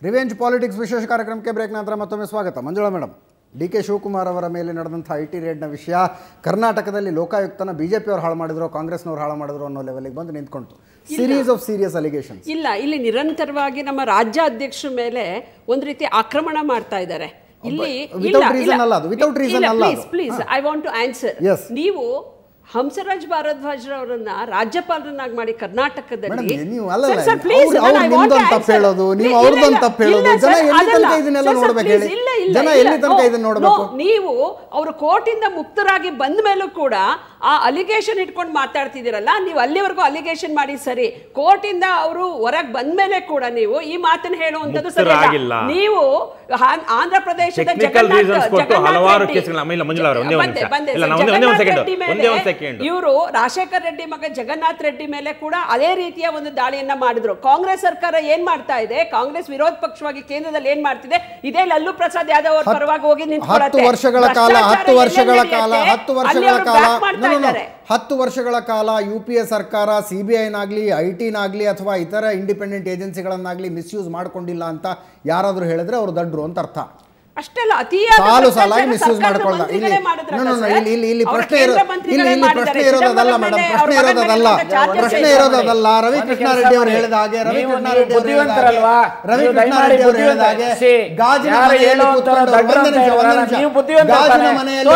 Revenge politics ವಿಶೇಷ ಕಾರ್ಯಕ್ರಮಕ್ಕೆ break ನಂತರ ಮತ್ತೊಮ್ಮೆ ಸ್ವಾಗತ. ಮಂಜುಳಾ ಮೇಡಮ್, ಡಿ.ಕೆ. ಶಿವಕುಮಾರ್ ಅವರ ಮೇಲೆ ನಡೆದಂಥ IT ರೇಡ್ನ ವಿಷಯ ಕರ್ನಾಟಕದಲ್ಲಿ ಲೋಕಾಯುಕ್ತನ ಬಿಜೆಪಿಯವರು ಹಾಳು ಮಾಡಿದ್ರು, ಕಾಂಗ್ರೆಸ್ನವರು ಹಾಳು ಮಾಡಿದ್ರು ಅನ್ನೋ ಲೆವೆಲ್ಗೆ ಬಂದು ನಿಂತ್ಕೊಂತು. Series of serious allegations. ಇಲ್ಲ, ಇಲ್ಲಿ ನಿರಂತರವಾಗಿ ನಮ್ಮ ರಾಜ್ಯ ಅಧ್ಯಕ್ಷರ ಮೇಲೆ ಒಂದು ರೀತಿ ಆಕ್ರಮಣ ಮಾಡ್ತಾ ಇದ್ದಾರೆ. ಇಲ್ಲಿ please I want to answer. ನೀವು ಹಂಸರಾಜ್ ಭಾರದ್ವಾಜ್ ಅವರನ್ನ ರಾಜ್ಯಪಾಲರನ್ನಾಗಿ ಮಾಡಿ ಕರ್ನಾಟಕದಲ್ಲಿ ನೀವು ಅವರು ಕೋರ್ಟಿಂದ ಮುಕ್ತರಾಗಿ ಬಂದ ಮೇಲೂ ಕೂಡ ಆ ಅಲಿಗೇಷನ್ ಇಟ್ಕೊಂಡು ಮಾತಾಡ್ತಿದ್ದೀರಲ್ಲ, ನೀವು ಅಲ್ಲಿವರೆಗೂ ಅಲಿಗೇಷನ್ ಮಾಡಿ ಸರಿ, ಕೋರ್ಟಿಂದ ಅವರು ಹೊರಗೆ ಬಂದ ಮೇಲೆ ಕೂಡ ನೀವು ಈ ಮಾತನ್ನ ಹೇಳುವಂತದ್ದು ಸರಿ. ನೀವು ಆಂಧ್ರ ಪ್ರದೇಶದ ಇವರು ರಾಜಶೇಖರ್ ರೆಡ್ಡಿ ಮಗ ಜಗನ್ನಾಥ್ ರೆಡ್ಡಿ ಮೇಲೆ ಕೂಡ ಅದೇ ರೀತಿಯ ಒಂದು ದಾಳಿಯನ್ನ ಮಾಡಿದ್ರು. ಕಾಂಗ್ರೆಸ್ ಸರ್ಕಾರ ಏನ್ ಮಾಡ್ತಾ ಇದೆ, ಕಾಂಗ್ರೆಸ್ ವಿರೋಧ ಪಕ್ಷವಾಗಿ ಕೇಂದ್ರದಲ್ಲಿ ಏನ್ ಮಾಡ್ತಿದೆ, ಇದೇ ಲಲ್ಲೂ ಪ್ರಸಾದ್ ಯಾದವ್ ಅವ್ರ ಪರವಾಗಿ ಹೋಗಿ ನಿಂತ್ಕೊಳ್ಳುತ್ತೆ. 10 ವರ್ಷಗಳ ಕಾಲ UPA ಸರ್ಕಾರ CBIನಾಗ್ಲಿ IT-ನಾಗ್ಲಿ ಅಥವಾ ಇತರ ಇಂಡಿಪೆಂಡೆಂಟ್ ಏಜೆನ್ಸಿಗಳನ್ನಾಗ್ಲಿ ಮಿಸ್ಯೂಸ್ ಮಾಡ್ಕೊಂಡಿಲ್ಲ ಅಂತ ಯಾರಾದ್ರೂ ಹೇಳಿದ್ರೆ ಅವರು ದಡ್ರು ಅಂತ ಅರ್ಥ. ಅಷ್ಟೆಲ್ಲ ಸಾಲು ಸಾಲಾಗಿ ಮಿಸ್ಯೂಸ್ ಮಾಡ್ಕೊಳ್ಳ. ಇಲ್ಲಿ ಪ್ರಶ್ನೆ ಇರೋದಲ್ಲ ಮೇಡಮ್, ಪ್ರಶ್ನೆ ಇರೋದಲ್ಲ. ರವಿಕೃಷ್ಣ ರೆಡ್ಡಿ ಅವರು ಹೇಳಿದ ಹಾಗೆ ಗಾಜಿನ ಮನೆಯಲ್ಲಿ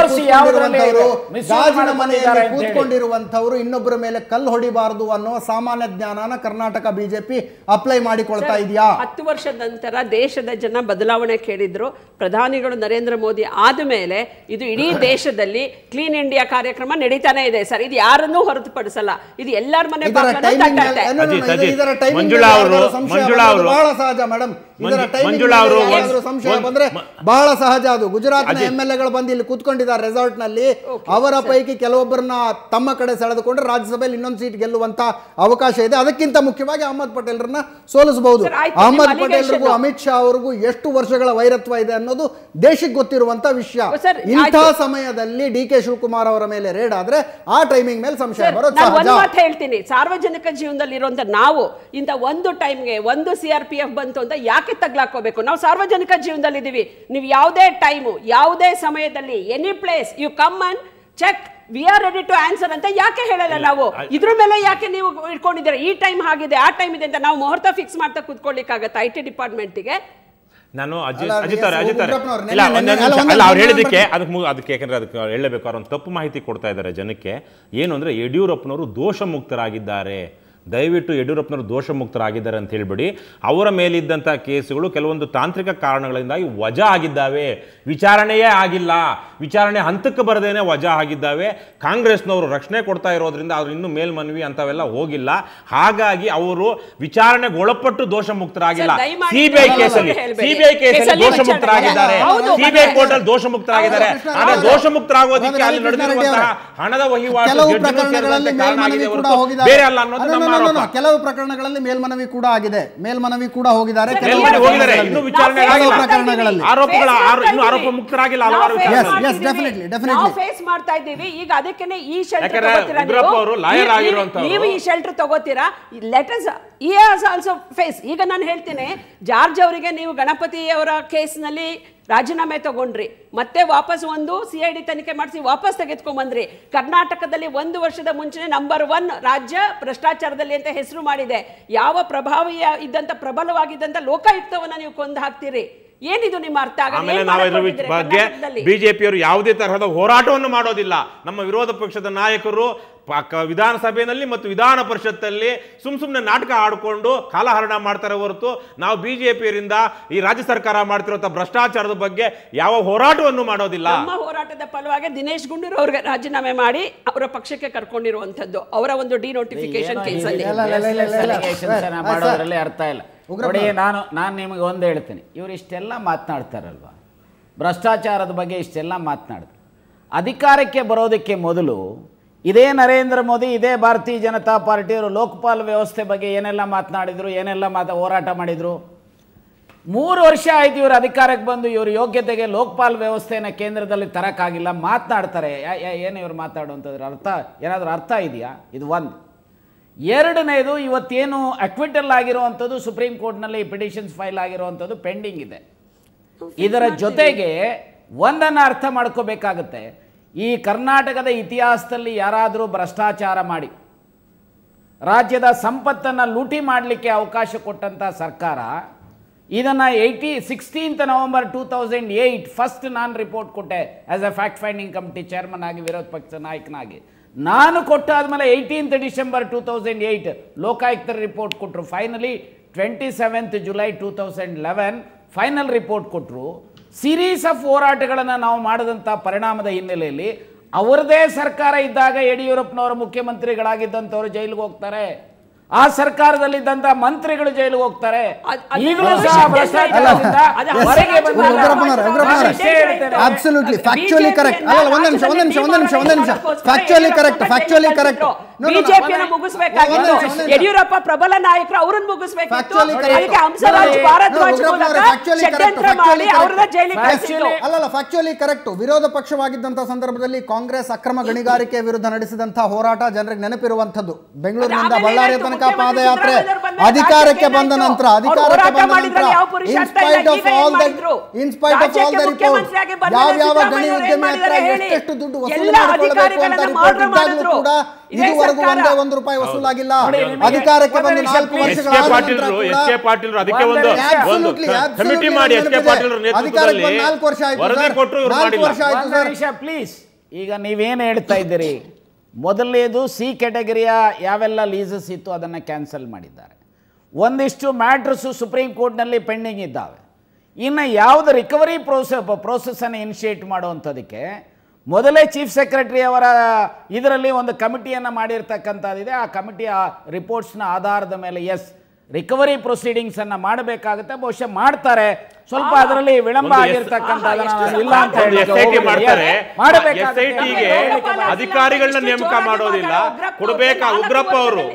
ಕೂತ್ಕೊಂಡಿರುವಂತವರು ಇನ್ನೊಬ್ಬರ ಮೇಲೆ ಕಲ್ಲು ಹೊಡಿಬಾರದು ಅನ್ನೋ ಸಾಮಾನ್ಯ ಜ್ಞಾನನ ಕರ್ನಾಟಕ ಬಿಜೆಪಿ ಅಪ್ಲೈ ಮಾಡಿಕೊಳ್ತಾ ಇದೆಯಾ? 10 ವರ್ಷದ ನಂತರ ದೇಶದ ಜನ ಬದಲಾವಣೆ ಕೇಳಿದ್ರು. ಪ್ರಧಾನಿಗಳು ನರೇಂದ್ರ ಮೋದಿ ಆದ ಮೇಲೆ ಇದು ಇಡೀ ದೇಶದಲ್ಲಿ ಕ್ಲೀನ್ ಇಂಡಿಯಾ ಕಾರ್ಯಕ್ರಮ ನಡೀತಾನೆ ಇದೆ ಸರ್. ಇದು ಯಾರನ್ನೂ ಹೊರತುಪಡಿಸಲ್ಲ, ಇದು ಎಲ್ಲರ ಮನೆ ಬಹಳ ಸಹಜ ಮೇಡಮ್. ಸಂಶಯ ಬಂದ್ರೆ ಬಹಳ ಸಹಜ. ಅದು ಗುಜರಾತ್ನ MLA ಬಂದು ಇಲ್ಲಿ ಕೂತ್ಕೊಂಡಿದ್ದಾರೆ ರೆಸಾರ್ಟ್ ನಲ್ಲಿ. ಅವರ ಪೈಕಿ ಕೆಲವೊಬ್ಬರನ್ನ ತಮ್ಮ ಕಡೆ ಸೆಳೆದುಕೊಂಡ್ರೆ ರಾಜ್ಯಸಭೆಯಲ್ಲಿ ಇನ್ನೊಂದು ಸೀಟ್ ಗೆಲ್ಲುವಂತ ಅವಕಾಶ ಇದೆ. ಅದಕ್ಕಿಂತ ಮುಖ್ಯವಾಗಿ ಅಹಮದ್ ಪಟೇಲ್ರನ್ನ ಸೋಲಿಸಬಹುದು. ಅಹಮದ್ ಪಟೇಲ್ರಿಗೂ ಅಮಿತ್ ಶಾ ಅವರಿಗೂ ಎಷ್ಟು ವರ್ಷಗಳ ವೈರತ್ವ ಇದೆ ಅನ್ನೋದು ದೇಶಕ್ಕೆ ಗೊತ್ತಿರುವಂತ ವಿಷಯ. ಇಂತಹ ಸಮಯದಲ್ಲಿ ಡಿ.ಕೆ. ಶಿವಕುಮಾರ್ ಅವರ ಮೇಲೆ ರೇಡ್ ಆದ್ರೆ ಆ ಟೈಮಿಂಗ್ ಮೇಲೆ ಸಂಶಯ ಬರೋದು ಸಹಜ. ಹೇಳ್ತೀನಿ, ಸಾರ್ವಜನಿಕ ಜೀವನದಲ್ಲಿ ಇರುವಂತ ನಾವು ಇಂತ ಒಂದು ಟೈಮ್ಗೆ ಒಂದು CRPF ಬಂತು ಅಂತ ಯಾಕೆ ತಗ್ಲಾಕೋಬೇಕು? ನಾವು ಸಾರ್ವಜನಿಕ ಜೀವನದಲ್ಲಿ ಇದೀವಿ. ನೀವು ಯಾವುದೇ ಟೈಮು ಯಾವುದೇ ಸಮಯದಲ್ಲಿ any place you come and check, we are ready to answer ಅಂತ ಯಾಕೆ ಹೇಳಲ್ಲ ನಾವು? ಇದ್ರ ಮೇಲೆ ಯಾಕೆ ನೀವು ಇಟ್ಕೊಂಡಿದ್ದೀರಾ? ಈ ಟೈಮ್ ಆಗಿದೆ ಆ ಟೈಮ್ ಇದೆ ಅಂತ ನಾವು ಮುಹೂರ್ತ ಫಿಕ್ಸ್ ಮಾಡ್ತಾ ಕೂತ್ಕೊಳ್ಳಿಕ್ಕಾಗತ್ತೆ IT ಡಿಪಾರ್ಟ್ಮೆಂಟ್ಗೆ? ನಾನು ಅವ್ರು ಹೇಳಿದಕ್ಕೆ ಅದಕ್ಕೆ ಯಾಕಂದ್ರೆ ಅದಕ್ಕೆ ಹೇಳಬೇಕು, ಅವ್ರು ಒಂದು ತಪ್ಪು ಮಾಹಿತಿ ಕೊಡ್ತಾ ಇದ್ದಾರೆ ಜನಕ್ಕೆ. ಏನು ಅಂದರೆ ಯಡಿಯೂರಪ್ಪನವರು ದೋಷ ಮುಕ್ತರಾಗಿದ್ದಾರೆ, ದಯವಿಟ್ಟು ಯಡಿಯೂರಪ್ಪನವರು ದೋಷ ಮುಕ್ತರಾಗಿದ್ದಾರೆ ಅಂತ ಹೇಳ್ಬಿಡಿ. ಅವರ ಮೇಲಿದ್ದಂಥ ಕೇಸುಗಳು ಕೆಲವೊಂದು ತಾಂತ್ರಿಕ ಕಾರಣಗಳಿಂದಾಗಿ ವಜಾ ಆಗಿದ್ದಾವೆ, ವಿಚಾರಣೆಯೇ ಆಗಿಲ್ಲ, ವಿಚಾರಣೆ ಹಂತಕ್ಕೆ ಬರದೇನೆ ವಜಾ ಆಗಿದ್ದಾವೆ. ಕಾಂಗ್ರೆಸ್ನವರು ರಕ್ಷಣೆ ಕೊಡ್ತಾ ಇರೋದ್ರಿಂದ ಅವ್ರು ಇನ್ನೂ ಮೇಲ್ಮನವಿ ಅಂತವೆಲ್ಲ ಹೋಗಿಲ್ಲ. ಹಾಗಾಗಿ ಅವರು ವಿಚಾರಣೆಗೆ ಒಳಪಟ್ಟು ದೋಷ ಮುಕ್ತರಾಗಿಲ್ಲ. ಸಿಬಿಐ ಕೇಸಲ್ಲಿ ದೋಷ ಮುಕ್ತರಾಗಿದ್ದಾರೆ, ಸಿಬಿಐ ಕೋರ್ಟ್ ಅಲ್ಲಿ ದೋಷ ಮುಕ್ತರಾಗಿದ್ದಾರೆ. ಆದ್ರೆ ದೋಷ ಮುಕ್ತರಾಗೋದಕ್ಕೆ ಅಲ್ಲಿ ನಡೆದಿರುವಂತಹ ಹಣದ ವಹಿವಾಟು ಬೇರೆ ಅಲ್ಲ ಅನ್ನೋದು ನಮ್ಮ ಆರೋಪ. ಕೆಲವು ಪ್ರಕರಣಗಳಲ್ಲಿ ಮೇಲ್ಮನವಿ ಕೂಡ ಆಗಿದೆ, ಮೇಲ್ಮನವಿ ಕೂಡ ಹೋಗಿದ್ದಾರೆ. ಇನ್ನು ವಿಚಾರಣೆ ಪ್ರಕರಣಗಳಲ್ಲಿ ಆರೋಪ ಮುಕ್ತರಾಗಿಲ್ಲ. ನಾವು ಫೇಸ್ ಮಾಡ್ತಾ ಇದ್ದೀವಿ ಈಗ. ಅದಕ್ಕೇನೆ ಈ ಶೆಲ್ಟರ್ ನೀವು ಈ ಶೆಲ್ಟರ್ ತಗೋತೀರಾ? Let us also face. ಈಗ ನಾನು ಹೇಳ್ತೀನಿ, ಜಾರ್ಜ್ ಅವರಿಗೆ ನೀವು ಗಣಪತಿ ಅವರ ಕೇಸ್ನಲ್ಲಿ ರಾಜೀನಾಮೆ ತಗೊಂಡ್ರಿ, ಮತ್ತೆ ವಾಪಸ್ ಒಂದು CID ತನಿಖೆ ಮಾಡಿಸಿ ವಾಪಸ್ ತೆಗೆದುಕೊಂಡ್ಬಂದ್ರಿ. ಕರ್ನಾಟಕದಲ್ಲಿ 1 ವರ್ಷದ ಮುಂಚೆ ನಂಬರ್ 1 ರಾಜ್ಯ ಭ್ರಷ್ಟಾಚಾರದಲ್ಲಿ ಅಂತ ಹೆಸರು ಮಾಡಿದೆ. ಯಾವ ಪ್ರಭಾವಿಯ ಇದ್ದಂತ ಪ್ರಬಲವಾಗಿದ್ದಂತ ಲೋಕಾಯುಕ್ತವನ್ನ ನೀವು ಕೊಂದು ಹಾಕ್ತೀರಿ? ಏನಿದು ನಿಮ್ಮ ಅರ್ಥ? ಬಗ್ಗೆ ಬಿಜೆಪಿಯವರು ಯಾವುದೇ ತರಹದ ಹೋರಾಟವನ್ನು ಮಾಡೋದಿಲ್ಲ. ನಮ್ಮ ವಿರೋಧ ಪಕ್ಷದ ನಾಯಕರು ವಿಧಾನಸಭೆಯಲ್ಲಿ ಮತ್ತು ವಿಧಾನ ಪರಿಷತ್ತಲ್ಲಿ ಸುಮ್ಮನೆ ನಾಟಕ ಆಡಿಕೊಂಡು ಕಾಲಹರಣ ಮಾಡ್ತಾರೆ ಹೊರತು ನಾವು ಬಿಜೆಪಿಯರಿಂದ ಈ ರಾಜ್ಯ ಸರ್ಕಾರ ಮಾಡ್ತಿರುವಂತ ಭ್ರಷ್ಟಾಚಾರದ ಬಗ್ಗೆ ಯಾವ ಹೋರಾಟವನ್ನು ಮಾಡೋದಿಲ್ಲ. ನಮ್ಮ ಹೋರಾಟದ ಫಲವಾಗಿ ದಿನೇಶ್ ಗುಂಡೂರಾವ್ ಅವರಿಗೆ ರಾಜೀನಾಮೆ ಮಾಡಿ ಅವರ ಪಕ್ಷಕ್ಕೆ ಕರ್ಕೊಂಡಿರುವಂತದ್ದು ಅವರ ಒಂದು ಡಿನೋಟಿಫಿಕೇಶನ್ ಕೇಸಲ್ಲಿ ಮಾಡೋದ್ರಲ್ಲಿ ಅರ್ಥ ಇಲ್ಲ. ನೋಡಿ, ನಾನು ನಿಮಗೆ ಒಂದು ಹೇಳ್ತೀನಿ, ಇವರು ಇಷ್ಟೆಲ್ಲ ಮಾತನಾಡ್ತಾರಲ್ವ, ಭ್ರಷ್ಟಾಚಾರದ ಬಗ್ಗೆ ಇಷ್ಟೆಲ್ಲ ಮಾತನಾಡಿದ್ರು. ಅಧಿಕಾರಕ್ಕೆ ಬರೋದಕ್ಕೆ ಮೊದಲು ಇದೇ ನರೇಂದ್ರ ಮೋದಿ, ಇದೇ ಭಾರತೀಯ ಜನತಾ ಪಾರ್ಟಿಯವರು ಲೋಕಪಾಲ್ ವ್ಯವಸ್ಥೆ ಬಗ್ಗೆ ಏನೆಲ್ಲ ಮಾತನಾಡಿದ್ರು, ಏನೆಲ್ಲ ಹೋರಾಟ ಮಾಡಿದರು. 3 ವರ್ಷ ಆಯ್ತು ಇವರು ಅಧಿಕಾರಕ್ಕೆ ಬಂದು. ಇವ್ರ ಯೋಗ್ಯತೆಗೆ ಲೋಕಪಾಲ್ ವ್ಯವಸ್ಥೆಯನ್ನು ಕೇಂದ್ರದಲ್ಲಿ ತರಕ್ಕಾಗಿಲ್ಲ, ಮಾತನಾಡ್ತಾರೆ. ಏನು ಇವರು ಮಾತಾಡುವಂಥದ್ರ ಅರ್ಥ ಏನಾದರೂ ಅರ್ಥ ಇದೆಯಾ? ಇದು ಒಂದು. ಎರಡನೇದು, ಇವತ್ತೇನು ಅಕ್ವಿಟಲ್ ಆಗಿರುವಂಥದ್ದು ಸುಪ್ರೀಂ ಕೋರ್ಟ್ನಲ್ಲಿ ಪಿಟಿಷನ್ಸ್ ಫೈಲ್ ಆಗಿರುವಂಥದ್ದು ಪೆಂಡಿಂಗ್ ಇದೆ. ಇದರ ಜೊತೆಗೆ ಒಂದನ್ನು ಅರ್ಥ ಮಾಡ್ಕೋಬೇಕಾಗುತ್ತೆ, ಈ ಕರ್ನಾಟಕದ ಇತಿಹಾಸದಲ್ಲಿ ಯಾರಾದರೂ ಭ್ರಷ್ಟಾಚಾರ ಮಾಡಿ ರಾಜ್ಯದ ಸಂಪತ್ತನ್ನು ಲೂಟಿ ಮಾಡಲಿಕ್ಕೆ ಅವಕಾಶ ಕೊಟ್ಟಂಥ ಸರ್ಕಾರ ಇದನ್ನು 16th November 2008 ಫಸ್ಟ್ ನಾನು ರಿಪೋರ್ಟ್ ಕೊಟ್ಟೆ as A fact finding committee chairman ಆಗಿ, ವಿರೋಧ ಪಕ್ಷದ ನಾಯಕನಾಗಿ. ನಾನು ಕೊಟ್ಟಾದ್ಮೇಲೆ 18th December 2008 ಲೋಕಾಯುಕ್ತರ ರಿಪೋರ್ಟ್ ಕೊಟ್ಟರು. Finally 27th July 2011 final report ಕೊಟ್ಟರು. ಸೀರೀಸ್ ಆಫ್ ಹೋರಾಟಗಳನ್ನು ನಾವು ಮಾಡಿದಂಥ ಪರಿಣಾಮದ ಹಿನ್ನೆಲೆಯಲ್ಲಿ ಅವರದೇ ಸರ್ಕಾರ ಇದ್ದಾಗ ಯಡಿಯೂರಪ್ಪನವರು ಮುಖ್ಯಮಂತ್ರಿಗಳಾಗಿದ್ದಂಥವ್ರು ಜೈಲಿಗೆ ಹೋಗ್ತಾರೆ, ಆ ಸರ್ಕಾರದಲ್ಲಿದ್ದಂಥ ಮಂತ್ರಿಗಳು ಜೈಲಿಗೆ ಹೋಗ್ತಾರೆ. ಈಗಲೂ ಸಹ ಭ್ರಷ್ಟಾಚಾರದಿಂದ ಹೊರಗೆ Absolutely, factually correct. ಅಲ್ಲ, ಒಂದು ನಿಮಿಷ. Factually correct. ಬಿಜೆಪಿಯನ್ನು ಮುಗಿಸಬೇಕಾಗಿತ್ತು, ಯಡಿಯೂರಪ್ಪ ಪ್ರಬಲ ನಾಯಕರು, ಅವರನ್ನು ಮುಗಿಸಬೇಕಾಗಿತ್ತು. ಅದಕ್ಕೆ ಹಂಸರಾಜ್ ಭಾರದ್ವಾಜ್ ಮೂಲಕ ಷಡ್ಯಂತ್ರ ಮಾಡಿ ಅವರನ್ನ ಜೈಲಿಗೆ ಕಳಿಸಿದ್ರು. ಅಲ್ಲ, ಫ್ಯಾಕ್ಚುಲಿ ಕರೆಕ್ಟ್. ವಿರೋಧ ಪಕ್ಷವಾಗಿದ್ದಂತ ಸಂದರ್ಭದಲ್ಲಿ ಕಾಂಗ್ರೆಸ್ ಅಕ್ರಮ ಗಣಿಗಾರಿಕೆ ವಿರುದ್ಧ ನಡೆಸಿದಂತಹ ಹೋರಾಟ ಜನರಿಗೆ ನೆನಪಿರುವಂತದ್ದು. ಬೆಂಗಳೂರಿನಿಂದ ಬಳ್ಳಾರಿಯ ತನಕ ಪಾದಯಾತ್ರೆ, ಅಧಿಕಾರಕ್ಕೆ ಬಂದ ನಂತರ in spite of all the report, ಯಾವ ಗಣಿ ಉದ್ಯಮಿ ಹತ್ರ ಎಷ್ಟೆಷ್ಟು ದುಡ್ಡು ವಸೂಲು ಮಾಡಿಕೊಳ್ಳಬೇಕು ಅಂತ ರಿಪೋರ್ಟ್ ಇದ್ದಾಗಲೂ ಕೂಡ ಇದುವರೆಗೂ ಒಂದೇ ₹1 ವಸೂಲಾಗಿಲ್ಲ. ಅಧಿಕಾರಕ್ಕೆ ಬಂದ 4 ವರ್ಷಗಳ ಪ್ಲೀಸ್. ಈಗ ನೀವೇನು ಹೇಳ್ತಾ ಇದ್ದೀರಿ, ಮೊದಲನೇದು ಸಿ ಕ್ಯಾಟಗರಿಯ ಯಾವೆಲ್ಲ ಲೀಸಸ್ ಇತ್ತು ಅದನ್ನು ಕ್ಯಾನ್ಸಲ್ ಮಾಡಿದ್ದಾರೆ. ಒಂದಿಷ್ಟು ಮ್ಯಾಟ್ರಸ್ಸು ಸುಪ್ರೀಂ ಕೋರ್ಟ್ನಲ್ಲಿ ಪೆಂಡಿಂಗ್ ಇದ್ದಾವೆ. ಇನ್ನು ಯಾವುದು ರಿಕವರಿ ಪ್ರೋಸೆಸ್ಸನ್ನು ಇನಿಷಿಯೇಟ್ ಮಾಡುವಂಥದಕ್ಕೆ ಮೊದಲೇ ಚೀಫ್ ಸೆಕ್ರೆಟರಿ ಅವರ ಇದರಲ್ಲಿ ಒಂದು ಕಮಿಟಿಯನ್ನು ಮಾಡಿರ್ತಕ್ಕಂಥದ್ದಿದೆ. ಆ ಕಮಿಟಿಯ ರಿಪೋರ್ಟ್ಸ್ನ ಆಧಾರದ ಮೇಲೆ ರಿಕವರಿ ಪ್ರೊಸೀಡಿಂಗ್ಸ್ ಅನ್ನು ಮಾಡಬೇಕಾಗುತ್ತೆ. ಬಹುಶಃ ಮಾಡ್ತಾರೆ, ಸ್ವಲ್ಪ ಅದರಲ್ಲಿ ವಿಳಂಬ ಆಗಿರ್ತಕ್ಕಂಥಲ್ಲ ಅಂತ ಅಧಿಕಾರಿಗಳನ್ನ ನೇಮಕ ಮಾಡೋದಿಲ್ಲ, ಕೊಡಬೇಕಾ.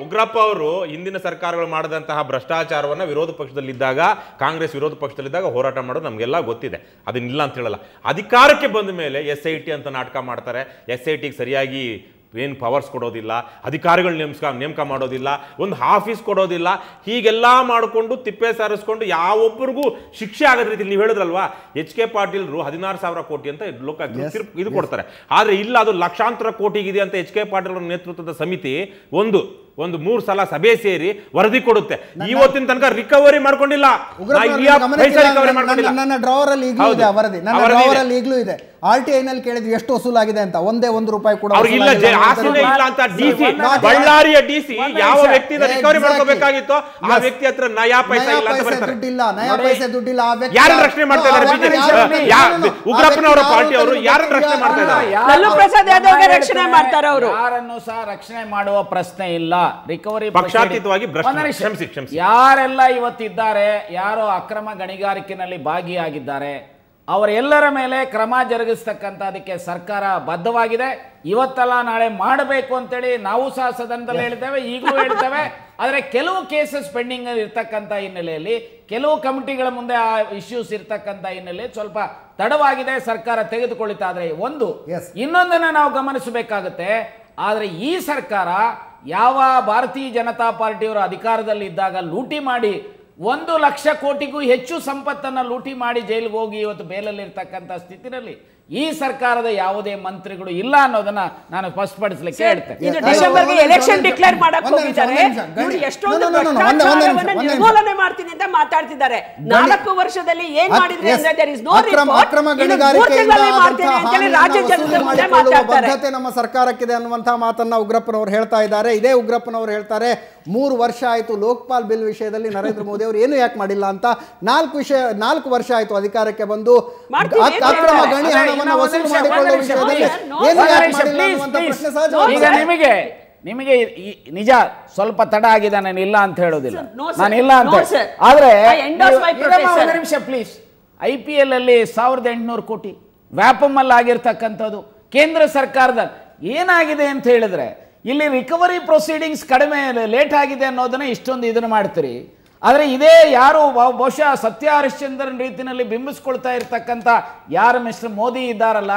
ಉಗ್ರಪ್ಪ ಅವರು ಹಿಂದಿನ ಸರ್ಕಾರಗಳು ಮಾಡಿದಂತಹ ಭ್ರಷ್ಟಾಚಾರವನ್ನ ವಿರೋಧ ಪಕ್ಷದಲ್ಲಿದ್ದಾಗ, ಕಾಂಗ್ರೆಸ್ ವಿರೋಧ ಪಕ್ಷದಲ್ಲಿದ್ದಾಗ ಹೋರಾಟ ಮಾಡೋದು ನಮಗೆಲ್ಲ ಗೊತ್ತಿದೆ, ಅದನ್ನಿಲ್ಲ ಅಂತ ಹೇಳಲ್ಲ. ಅಧಿಕಾರಕ್ಕೆ ಬಂದ ಮೇಲೆ SIT ಅಂತ ನಾಟಕ ಮಾಡ್ತಾರೆ. SITಗೆ ಸರಿಯಾಗಿ ಏನು ಪವರ್ಸ್ ಕೊಡೋದಿಲ್ಲ, ಅಧಿಕಾರಿಗಳು ನೇಮಕ ಮಾಡೋದಿಲ್ಲ, ಒಂದು ಆಫೀಸ್ ಕೊಡೋದಿಲ್ಲ. ಹೀಗೆಲ್ಲ ಮಾಡಿಕೊಂಡು ತಿಪ್ಪೆ ಸಾರಿಸ್ಕೊಂಡು ಯಾವೊಬ್ಬರಿಗೂ ಶಿಕ್ಷೆ ಆಗದ ರೀತಿ ನೀವು ಹೇಳಿದ್ರಲ್ವಾ, HK ಪಾಟೀಲ್ರು 16,000 ಕೋಟಿ ಅಂತ ಇದು ಕೊಡ್ತಾರೆ. ಆದರೆ ಇಲ್ಲ, ಅದು ಲಕ್ಷಾಂತರ ಕೋಟಿಗಿದೆ ಅಂತ HK ಪಾಟೀಲ್ ನೇತೃತ್ವದ ಸಮಿತಿ ಒಂದು 3 ಸಲ ಸಭೆ ಸೇರಿ ವರದಿ ಕೊಡುತ್ತೆ. ಇವತ್ತಿನ ತನಕ ರಿಕವರಿ ಮಾಡ್ಕೊಂಡಿಲ್ಲ. ನನ್ನ ಡ್ರಾವರ್ ಅಲ್ಲಿ ಈಗಲೂ ಇದೆ ವರದಿ, ನನ್ನ ಡ್ರಾವರ್ ಅಲ್ಲಿ ಈಗಲೂ ಇದೆ. RTI ನಲ್ಲಿ ಕೇಳಿದ್ವಿ ಎಷ್ಟು ವಸೂಲಾಗಿದೆ ಅಂತ, ಒಂದೇ ₹1 ಕೂಡ ಬಳ್ಳಾರಿಯ DC ಯಾವ ವ್ಯಕ್ತಿಯಿಂದ ರಿಕವರಿ ಮಾಡ್ಕೋಬೇಕಾಗಿತ್ತು ಆ ವ್ಯಕ್ತಿ ಹತ್ರ ನಯಾ ಪೈಸೆ ಇಲ್ಲ ಅಂತ ಬರ್ತಾರೆ. ನಯಾ ಪೈಸೆ ದುಡ್ಡಿಲ್ಲ. ಯಾರನ್ನ ರಕ್ಷಣೆ ಮಾಡ್ತಾ ಇದ್ದಾರೆ ಬಿಜೆಪಿ? ಉಗ್ರಪ್ಪನವರ ಪಾರ್ಟಿ ಅವರು ಯಾರನ್ನ ರಕ್ಷಣೆ ಮಾಡ್ತಾ ಇದ್ದಾರೆ? ಲಲ್ಲೂ ಪ್ರಸಾದ್ ಯಾದವ್ಗೆ ರಕ್ಷಣೆ ಮಾಡ್ತಾರೆ. ಅವರು ಯಾರನ್ನು ಸಹ ರಕ್ಷಣೆ ಮಾಡುವ ಪ್ರಶ್ನೆ ಇಲ್ಲ. ರಿಕವರಿ ಪಕ್ಷಾತೀತವಾಗಿ ಯಾರೆಲ್ಲ ಇವತ್ತಿದ್ದಾರೆ, ಯಾರೋ ಅಕ್ರಮ ಗಣಿಗಾರಿಕೆಯಲ್ಲಿ ಭಾಗಿಯಾಗಿದ್ದಾರೆ, ಅವರೆಲ್ಲರ ಮೇಲೆ ಕ್ರಮ ಜರುಗಿಸ್ತಕ್ಕಂಥದಕ್ಕೆ ಸರ್ಕಾರ ಬದ್ಧವಾಗಿದೆ. ಇವತ್ತಲ್ಲ ನಾಳೆ ಮಾಡಬೇಕು ಅಂತೇಳಿ ನಾವು ಸಹ ಸದನದಲ್ಲಿ ಹೇಳ್ತೇವೆ, ಈಗಲೂ ಹೇಳ್ತೇವೆ. ಆದರೆ ಕೆಲವು ಕೇಸಸ್ ಪೆಂಡಿಂಗ್ ಇರ್ತಕ್ಕಂಥ ಹಿನ್ನೆಲೆಯಲ್ಲಿ, ಕೆಲವು ಕಮಿಟಿಗಳ ಮುಂದೆ ಆ ಇಶ್ಯೂಸ್ ಇರ್ತಕ್ಕಂಥ ಹಿನ್ನೆಲೆಯಲ್ಲಿ ಸ್ವಲ್ಪ ತಡವಾಗಿದೆ, ಸರ್ಕಾರ ತೆಗೆದುಕೊಳ್ತಾ. ಆದರೆ ಇನ್ನೊಂದನ್ನು ನಾವು ಗಮನಿಸಬೇಕಾಗುತ್ತೆ. ಆದರೆ ಈ ಸರ್ಕಾರ ಯಾವ ಭಾರತೀಯ ಜನತಾ ಪಾರ್ಟಿಯವರು ಅಧಿಕಾರದಲ್ಲಿ ಇದ್ದಾಗ ಲೂಟಿ ಮಾಡಿ 1,00,000 ಕೋಟಿಗೂ ಹೆಚ್ಚು ಸಂಪತ್ತನ್ನು ಲೂಟಿ ಮಾಡಿ ಜೈಲಿಗೆ ಹೋಗಿ ಇವತ್ತು ಬೇಲಲ್ಲಿರ್ತಕ್ಕಂಥ ಸ್ಥಿತಿನಲ್ಲಿ ಈ ಸರ್ಕಾರದ ಯಾವುದೇ ಮಂತ್ರಿಗಳು ಇಲ್ಲ ಅನ್ನೋದನ್ನ ನಾನು ಸ್ಪಷ್ಟಪಡಿಸಲಿಕ್ಕೆ ಹೇಳ್ತೇನೆ. ಇದು ಡಿಸೆಂಬರ್ಗೆ ಎಲೆಕ್ಷನ್ ಡಿಕ್ಲೇರ್ ಮಾಡಕ್ಕೆ ಹೋಗಿದ್ದಾರೆ. ಇವರು ಎಷ್ಟೊಂದು ಭ್ರಷ್ಟಾಚಾರವನ್ನು ನಿರ್ಮೂಲನೆ ಮಾಡ್ತೀನಿ ಅಂತ ಮಾತಾಡ್ತಿದ್ದಾರೆ. 4 ವರ್ಷದಲ್ಲಿ ಏನ್ ಮಾಡಿದ್ರೆ ಅಂದ್ರೆ there is no report. ಅಕ್ರಮ ಗಣಿಗಾರಿಕೆಯಿಂದ ಬದ್ಧತೆ ನಮ್ಮ ಸರ್ಕಾರಕ್ಕಿದೆ ಅನ್ನುವಂತಹ ಮಾತನ್ನ ಉಗ್ರಪ್ಪನವರು ಹೇಳ್ತಾ ಇದ್ದಾರೆ. ಇದೇ ಉಗ್ರಪ್ಪನವರು ಹೇಳ್ತಾರೆ 3 ವರ್ಷ ಆಯ್ತು ಲೋಕಪಾಲ್ ಬಿಲ್ ವಿಷಯದಲ್ಲಿ ನರೇಂದ್ರ ಮೋದಿ ಅವರು ಏನು ಯಾಕೆ ಮಾಡಿಲ್ಲ ಅಂತ. 4 ವರ್ಷ ಆಯ್ತು ಅಧಿಕಾರಕ್ಕೆ ಬಂದು ಅಕ್ರಮ ಗಣಿ ಹಣವನ್ನು ವಸೂಲು ಮಾಡಿಕೊಳ್ಳುವ ವಿಷಯದಲ್ಲಿ ಏನು ಯಾಕೆ ಮಾಡಿಲ್ಲ ಅನ್ನುವಂತ ಪ್ರಶ್ನೆ ಸಹಜವಾಗಿ. ಈಗ ನಿಮಗೆ ನಿಜ ಸ್ವಲ್ಪ ತಡ ಆಗಿದೆ, ನಾನು ಇಲ್ಲ ಅಂತ ಹೇಳೋದಿಲ್ಲ, ನಾನು ಇಲ್ಲ ಅಂತ. ಆದ್ರೆ ನಿಮಿಷ ಪ್ಲೀಸ್, IPL ಅಲ್ಲಿ 1,800 ಕೋಟಿ ವ್ಯಾಪಮ್ ಅಲ್ಲಿ ಆಗಿರ್ತಕ್ಕಂಥದ್ದು ಕೇಂದ್ರ ಸರ್ಕಾರದ ಏನಾಗಿದೆ ಅಂತ ಹೇಳಿದ್ರೆ, ಇಲ್ಲಿ ರಿಕವರಿ ಪ್ರೊಸೀಡಿಂಗ್ಸ್ ಕಡಿಮೆ ಲೇಟ್ ಆಗಿದೆ ಅನ್ನೋದನ್ನ ಇಷ್ಟೊಂದು ಇದನ್ನು ಮಾಡ್ತೀರಿ. ಆದರೆ ಇದೇ ಯಾರು ಬಹುಶಃ ಸತ್ಯ ಹರಿಶ್ಚಂದ್ರನ್ ರೀತಿಯಲ್ಲಿ ಬಿಂಬಿಸ್ಕೊಳ್ತಾ ಇರ್ತಕ್ಕಂಥ ಯಾರು ಮಿಸ್ಟರ್ ಮೋದಿ ಇದ್ದಾರಲ್ಲ,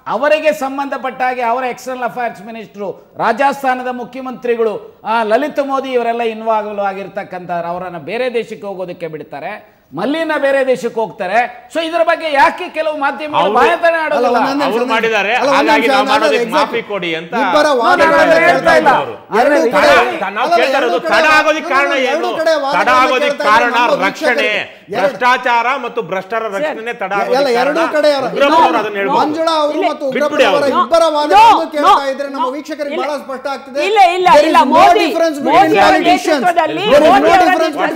ಅವರಿಗೆ ಸಂಬಂಧಪಟ್ಟ ಹಾಗೆ ಅವರ ಎಕ್ಸ್ಟರ್ನಲ್ ಅಫೇರ್ಸ್ ಮಿನಿಸ್ಟ್ರು, ರಾಜಸ್ಥಾನದ ಮುಖ್ಯಮಂತ್ರಿಗಳು, ಲಲಿತ್ ಮೋದಿ ಇವರೆಲ್ಲ ಇನ್ವಾಲ್ವ್ ಆಗಿರ್ತಕ್ಕಂಥವ್ರು. ಅವರನ್ನು ಬೇರೆ ದೇಶಕ್ಕೆ ಹೋಗೋದಕ್ಕೆ ಬಿಡ್ತಾರೆ, ಮಲ್ಲಿನ ಬೇರೆ ದೇಶಕ್ಕೆ ಹೋಗ್ತಾರೆ. ಸೊ ಇದರ ಬಗ್ಗೆ ಯಾಕೆ ಕೆಲವು ಮಾಧ್ಯಮಗಳು ಮಾಹಿತಿ ಆಡೋದಿಲ್ಲ? ಅವರು ಮಾಡಿದ್ದಾರೆ, ಹಾಗಾಗಿ ನಾವು ಮಾಡೋದಕ್ಕೆ ಮಾಫಿ ಕೊಡಿ ಅಂತ ಹೇಳ್ತಾ ಇಲ್ಲ. ನಾವು ಕೇಳ್ತಾ ಇರೋದು ತಡ ಆಗೋದಕ್ಕೆ ಕಾರಣ ಏನು? ತಡ ಆಗೋದಕ್ಕೆ ಕಾರಣ ರಕ್ಷಣೆ, ಭ್ರಷ್ಟಾಚಾರ ಮತ್ತು ಭ್ರಷ್ಟರ ರಕ್ಷಣೆ ತಡ ಆಗೋದಕ್ಕೆ ಕಾರಣ. ಮಂಜುಳಾ ಅವರು ಮತ್ತು ಉಗ್ರಪ್ಪ ಅವರ ಇಬ್ಬರ ವಾದಗಳನ್ನು ಕೇಳ್ತಾ ಇದ್ರೆ ನಮ್ಮ ವೀಕ್ಷಕರಿಗೆ ಬಹಳ ಸ್ಪಷ್ಟ ಆಗ್ತದೆ.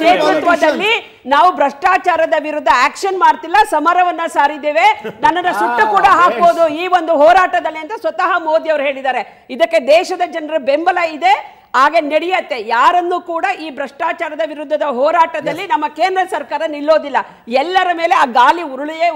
ನೇತೃತ್ವದಲ್ಲಿ ನಾವು ಭ್ರಷ್ಟಾಚಾರದ ವಿರುದ್ಧ ಆಕ್ಷನ್ ಮಾಡ್ತಿಲ್ಲ, ಸಮರವನ್ನ ಸಾರಿದ್ದೇವೆ, ನನ್ನನ್ನು ಸುಟ್ಟು ಕೂಡ ಹಾಕಬಹುದು ಈ ಒಂದು ಹೋರಾಟದಲ್ಲಿ ಅಂತ ಸ್ವತಃ ಮೋದಿ ಅವರು ಹೇಳಿದ್ದಾರೆ. ಇದಕ್ಕೆ ದೇಶದ ಜನರ ಬೆಂಬಲ ಇದೆ, ಹಾಗೆ ನಡೆಯುತ್ತೆ. ಯಾರನ್ನು ಕೂಡ ಈ ಭ್ರಷ್ಟಾಚಾರದ ವಿರುದ್ಧದ ಹೋರಾಟದಲ್ಲಿ ನಮ್ಮ ಕೇಂದ್ರ ಸರ್ಕಾರ ನಿಲ್ಲೋದಿಲ್ಲ. ಎಲ್ಲರ ಮೇಲೆ ಆ ಗಾಳಿ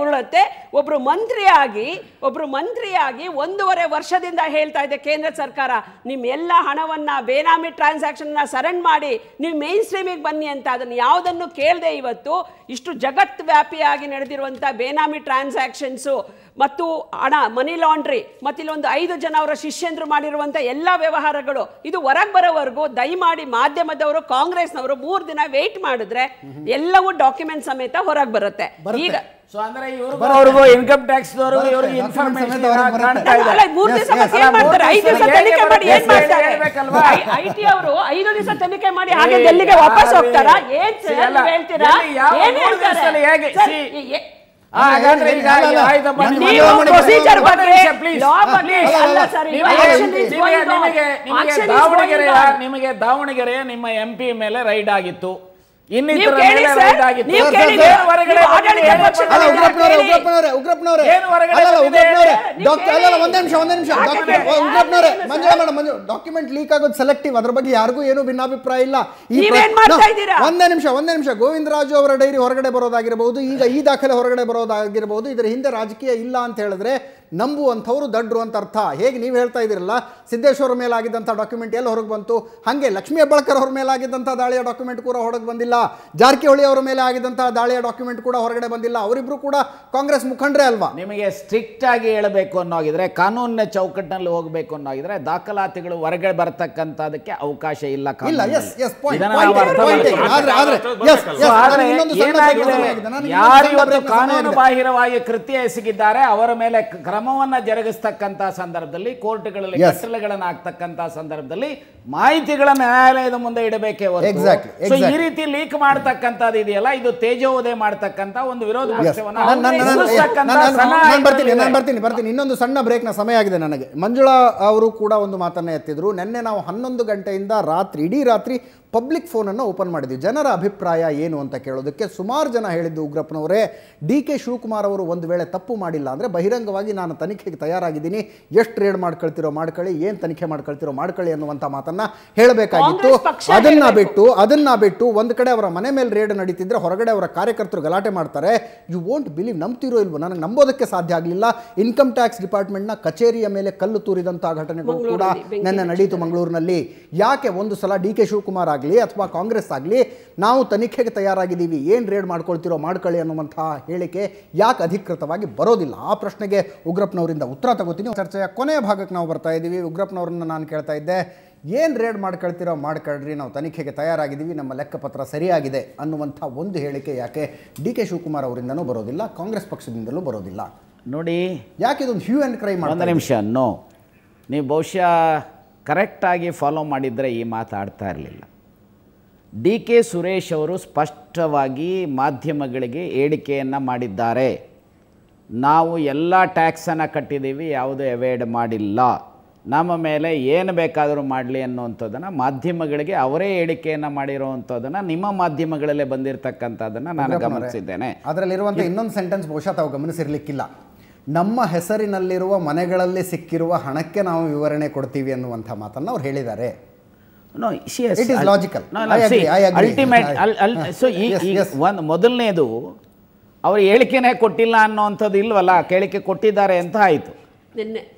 ಉರುಳುತ್ತೆ. ಒಬ್ರು ಮಂತ್ರಿಯಾಗಿ 1.5 ವರ್ಷದಿಂದ ಹೇಳ್ತಾ ಇದೆ ಕೇಂದ್ರ ಸರ್ಕಾರ, ನಿಮ್ ಎಲ್ಲ ಹಣವನ್ನ ಬೇನಾಮಿ ಟ್ರಾನ್ಸಾಕ್ಷನ್ ಸರೆಂಡ್ ಮಾಡಿ ನೀವು ಮೇನ್ ಸ್ಟ್ರೀಮಿಗೆ ಬನ್ನಿ ಅಂತ. ಅದನ್ನು ಯಾವುದನ್ನು ಕೇಳದೆ ಇವತ್ತು ಇಷ್ಟು ಜಗತ್ ವ್ಯಾಪಿಯಾಗಿ ನಡೆದಿರುವಂತಹ ಬೇನಾಮಿ ಟ್ರಾನ್ಸಾಕ್ಷನ್ಸು ಮತ್ತು ಹಣ, ಮನಿ ಲಾಂಡ್ರಿ, ಮತ್ತು ಇಲ್ಲೊಂದು 5 ಜನ ಅವರ ಶಿಷ್ಯಂದ್ರು ಮಾಡಿರುವಂತ ಎಲ್ಲ ವ್ಯವಹಾರಗಳು ಇದು ಹೊರಗೆ ಬರೋವರೆಗೂ ದಯಮಾಡಿ ಮಾಧ್ಯಮದವರು, ಕಾಂಗ್ರೆಸ್ನವರು 3 ದಿನ ವೇಟ್ ಮಾಡಿದ್ರೆ ಎಲ್ಲವೂ ಡಾಕ್ಯುಮೆಂಟ್ ಸಮೇತ ಹೊರಗೆ ಬರುತ್ತೆ. ಈಗ ಇನ್ಕಮ್ ಟ್ಯಾಕ್ಸ್ ಇನ್ಫಾರ್ಮೇಶನ್ ಐಟಿ ಅವರು 5 ದಿವಸ ತನಿಖೆ ಮಾಡಿ ಹಾಗೆ ಡೆಲ್ಲಿಗೆ ವಾಪಸ್ ಹೋಗ್ತಾರಾ? ಏನ್ ಹೇಳ್ತೀರಾ? ಏನ್ ಹೇಳ್ತಾರೆ? ನಿಮಗೆ ದಾವಣಗೆರೆಯ ನಿಮ್ಮ MP ಮೇಲೆ ರೈಡ್ ಆಗಿತ್ತು, ಡಾಕ್ಯುಮೆಂಟ್ ಲೀಕ್ ಆಗೋದು ಸೆಲೆಕ್ಟಿವ್, ಅದ್ರ ಬಗ್ಗೆ ಯಾರಿಗೂ ಏನು ಭಿನ್ನಾಭಿಪ್ರಾಯ ಇಲ್ಲ. ಒಂದೇ ನಿಮಿಷ ಗೋವಿಂದರಾಜು ಅವರ ಡೈರಿ ಹೊರಗಡೆ ಬರೋದಾಗಿರಬಹುದು, ಈಗ ಈ ದಾಖಲೆ ಹೊರಗಡೆ ಬರೋದಾಗಿರಬಹುದು, ಇದರ ಹಿಂದೆ ರಾಜಕೀಯ ಇಲ್ಲ ಅಂತ ಹೇಳಿದ್ರೆ ನಂಬುವಂಥವ್ರು ದಡ್ರು ಅಂತ ಅರ್ಥ. ಹೇಗೆ ನೀವು ಹೇಳ್ತಾ ಇದ್ದೀರಲ್ಲ, ಸಿದ್ದೇಶ್ವರ ಮೇಲಾಗಿದ್ದಂಥ ಡಾಕ್ಯುಮೆಂಟ್ ಎಲ್ಲಿ ಹೊರಗೆ ಬಂತು, ಹಾಗೆ ಲಕ್ಷ್ಮೀ ಹೆಬ್ಬಾಳ್ಕರ್ ಅವ್ರ ಮೇಲೆ ಆಗಿದ್ದಂಥ ದಾಳಿಯ ಡಾಕ್ಯುಮೆಂಟ್ ಕೂಡ ಹೊರಗೆ ಬಂದಿಲ್ಲ, ಜಾರಕಿಹೊಳಿ ಅವರ ಮೇಲೆ ಆಗಿದ್ದಂಥ ದಾಳಿಯ ಡಾಕ್ಯುಮೆಂಟ್ ಕೂಡ ಹೊರಗಡೆ ಬಂದಿಲ್ಲ. ಅವರಿಬ್ರು ಕೂಡ ಕಾಂಗ್ರೆಸ್ ಮುಖಂಡರೇ ಅಲ್ವಾ? ನಿಮಗೆ ಸ್ಟ್ರಿಕ್ಟ್ ಆಗಿ ಹೇಳಬೇಕು ಅನ್ನೋಗಿದ್ರೆ, ಕಾನೂನಿನ ಚೌಕಟ್ಟಿನಲ್ಲಿ ಹೋಗಬೇಕು ಅನ್ನೋಗಿದ್ರೆ ದಾಖಲಾತಿಗಳು ಹೊರಗಡೆ ಬರತಕ್ಕಂಥದಕ್ಕೆ ಅವಕಾಶ ಇಲ್ಲ. ಯಾರು ಕಾನೂನು ಬಾಹಿರವಾಗಿ ಕೃತ್ಯ ಎಸಗಿದ್ದಾರೆ ಅವರ ಮೇಲೆ ಕ್ರಮವನ್ನ ಜರುಗಿಸ್ತಕ್ಕಂಥ ಸಂದರ್ಭದಲ್ಲಿ, ಕೋರ್ಟ್ಗಳಲ್ಲಿ ಕಟ್ಟಳೆಗಳನ್ನು ಹಾಕ್ತಕ್ಕಂಥ ಸಂದರ್ಭದಲ್ಲಿ ಮಾಹಿತಿಗಳನ್ನ ನ್ಯಾಯಾಲಯದ ಮುಂದೆ ಇಡಬೇಕೇ ಹೊರತು ಈ ರೀತಿ ಲೀಕ್ ಮಾಡತಕ್ಕಂಥದ್ದು ಇದೆಯಲ್ಲ, ಇದು ತೇಜೋವಧೆ ಮಾಡತಕ್ಕಂಥ ಒಂದು ವಿರೋಧ ಪಕ್ಷವನ್ನ. ಬರ್ತೀನಿ. ಇನ್ನೊಂದು ಸಣ್ಣ ಬ್ರೇಕ್ನ ಸಮಯ ಆಗಿದೆ ನನಗೆ. ಮಂಜುಳಾ ಅವರು ಕೂಡ ಒಂದು ಮಾತನ್ನ ಎತ್ತಿದ್ರು. ನಿನ್ನೆ ನಾವು 11 ಗಂಟೆಯಿಂದ ಇಡೀ ರಾತ್ರಿ ಪಬ್ಲಿಕ್ ಫೋನನ್ನು ಓಪನ್ ಮಾಡಿದ್ವಿ. ಜನರ ಅಭಿಪ್ರಾಯ ಏನು ಅಂತ ಕೇಳೋದಕ್ಕೆ ಸುಮಾರು ಜನ ಹೇಳಿದ್ದು, ಉಗ್ರಪ್ಪನವರೇ, DK ಶಿವಕುಮಾರ್ ಅವರು ಒಂದು ವೇಳೆ ತಪ್ಪು ಮಾಡಿಲ್ಲ ಅಂದರೆ ಬಹಿರಂಗವಾಗಿ ನಾನು ತನಿಖೆಗೆ ತಯಾರಾಗಿದ್ದೀನಿ, ಎಷ್ಟು ರೇಡ್ ಮಾಡ್ಕೊಳ್ತಿರೋ ಮಾಡ್ಕೊಳ್ಳಿ, ಏನು ತನಿಖೆ ಮಾಡ್ಕೊಳ್ತಿರೋ ಮಾಡ್ಕೊಳ್ಳಿ ಅನ್ನುವಂಥ ಮಾತನ್ನು ಹೇಳಬೇಕಾಗಿತ್ತು. ಅದನ್ನ ಬಿಟ್ಟು ಒಂದು ಕಡೆ ಅವರ ಮನೆ ಮೇಲೆ ರೇಡ್ ನಡೀತಿದ್ರೆ ಹೊರಗಡೆ ಅವರ ಕಾರ್ಯಕರ್ತರು ಗಲಾಟೆ ಮಾಡ್ತಾರೆ. ಯು ವೋಂಟ್ ಬಿಲೀವ್, ನಂಬ್ತಿರೋ ಇಲ್ವೋ, ನನಗೆ ನಂಬೋದಕ್ಕೆ ಸಾಧ್ಯ ಆಗಲಿಲ್ಲ. ಇನ್ಕಮ್ ಟ್ಯಾಕ್ಸ್ ಡಿಪಾರ್ಟ್ಮೆಂಟ್ನ ಕಚೇರಿಯ ಮೇಲೆ ಕಲ್ಲು ತೂರಿದಂಥ ಘಟನೆಗಳು ಕೂಡ ನೆನ್ನೆ ನಡೀತು ಮಂಗಳೂರಿನಲ್ಲಿ. ಯಾಕೆ ಒಂದು ಸಲ DK ಶಿವಕುಮಾರ್ ಅಥವಾ ಕಾಂಗ್ರೆಸ್ ಆಗಲಿ ನಾವು ತನಿಖೆಗೆ ತಯಾರಾಗಿದ್ದೀವಿ, ಏನು ರೇಡ್ ಮಾಡ್ಕೊಳ್ತಿರೋ ಮಾಡ್ಕೊಳ್ಳಿ ಅನ್ನುವಂತಹ ಹೇಳಿಕೆ ಯಾಕೆ ಅಧಿಕೃತವಾಗಿ ಬರೋದಿಲ್ಲ? ಆ ಪ್ರಶ್ನೆಗೆ ಉಗ್ರಪ್ಪನವರಿಂದ ಉತ್ತರ ತಗೋತೀನಿ. ಚರ್ಚೆಯ ಕೊನೆಯ ಭಾಗಕ್ಕೆ ನಾವು ಬರ್ತಾ ಇದ್ದೀವಿ. ಉಗ್ರಪ್ಪನವ್ರನ್ನ ನಾನು ಕೇಳ್ತಾ ಇದ್ದೆ, ಏನು ರೇಡ್ ಮಾಡ್ಕೊಳ್ತಿರೋ ಮಾಡ್ಕೊಳ್ರಿ, ನಾವು ತನಿಖೆಗೆ ತಯಾರಾಗಿದ್ದೀವಿ, ನಮ್ಮ ಲೆಕ್ಕಪತ್ರ ಸರಿಯಾಗಿದೆ ಅನ್ನುವಂಥ ಒಂದು ಹೇಳಿಕೆ ಯಾಕೆ DK ಶಿವಕುಮಾರ್ ಅವರಿಂದನೂ ಬರೋದಿಲ್ಲ, ಕಾಂಗ್ರೆಸ್ ಪಕ್ಷದಿಂದಲೂ ಬರೋದಿಲ್ಲ? ನೋಡಿ, ಯಾಕೆ ಇದೊಂದು ಹ್ಯೂ ಆ್ಯಂಡ್ ಕ್ರೈ ಮಾಡಿ? ಒಂದು ನಿಮಿಷ, ನೀವು ಬಹುಶಃ ಕರೆಕ್ಟಾಗಿ ಫಾಲೋ ಮಾಡಿದರೆ ಈ ಮಾತಾಡ್ತಾ ಇರಲಿಲ್ಲ. DK ಸುರೇಶ್ ಅವರು ಸ್ಪಷ್ಟವಾಗಿ ಮಾಧ್ಯಮಗಳಿಗೆ ಹೇಳಿಕೆಯನ್ನು ಮಾಡಿದ್ದಾರೆ. ನಾವು ಎಲ್ಲ ಟ್ಯಾಕ್ಸನ್ನು ಕಟ್ಟಿದ್ದೀವಿ, ಯಾವುದೂ ಎವೇಡ್ ಮಾಡಿಲ್ಲ, ನಮ್ಮ ಮೇಲೆ ಏನು ಬೇಕಾದರೂ ಮಾಡಲಿ ಅನ್ನುವಂಥದ್ದನ್ನು ಮಾಧ್ಯಮಗಳಿಗೆ ಅವರೇ ಹೇಳಿಕೆಯನ್ನು ಮಾಡಿರೋವಂಥದ್ದನ್ನು ನಿಮ್ಮ ಮಾಧ್ಯಮಗಳಲ್ಲೇ ಬಂದಿರತಕ್ಕಂಥದ್ದನ್ನು ನಾನು ಗಮನಿಸಿದ್ದೇನೆ. ಅದರಲ್ಲಿರುವಂಥ ಇನ್ನೊಂದು ಸೆಂಟೆನ್ಸ್ ಬಹುಶಃ ತಾವು ಗಮನಿಸಿರಲಿಕ್ಕಿಲ್ಲ. ನಮ್ಮ ಹೆಸರಿನಲ್ಲಿರುವ ಮನೆಗಳಲ್ಲಿ ಸಿಕ್ಕಿರುವ ಹಣಕ್ಕೆ ನಾವು ವಿವರಣೆ ಕೊಡ್ತೀವಿ ಅನ್ನುವಂಥ ಮಾತನ್ನು ಅವ್ರು ಹೇಳಿದ್ದಾರೆ. ಮೊದಲನೇದು ಅವರು ಹೇಳಿಕೆನೇ ಕೊಟ್ಟಿಲ್ಲ ಅನ್ನೋವಂಥದ್ದು ಇಲ್ವಲ್ಲ, ಹೇಳಿಕೆ ಕೊಟ್ಟಿದ್ದಾರೆ ಅಂತ ಆಯಿತು.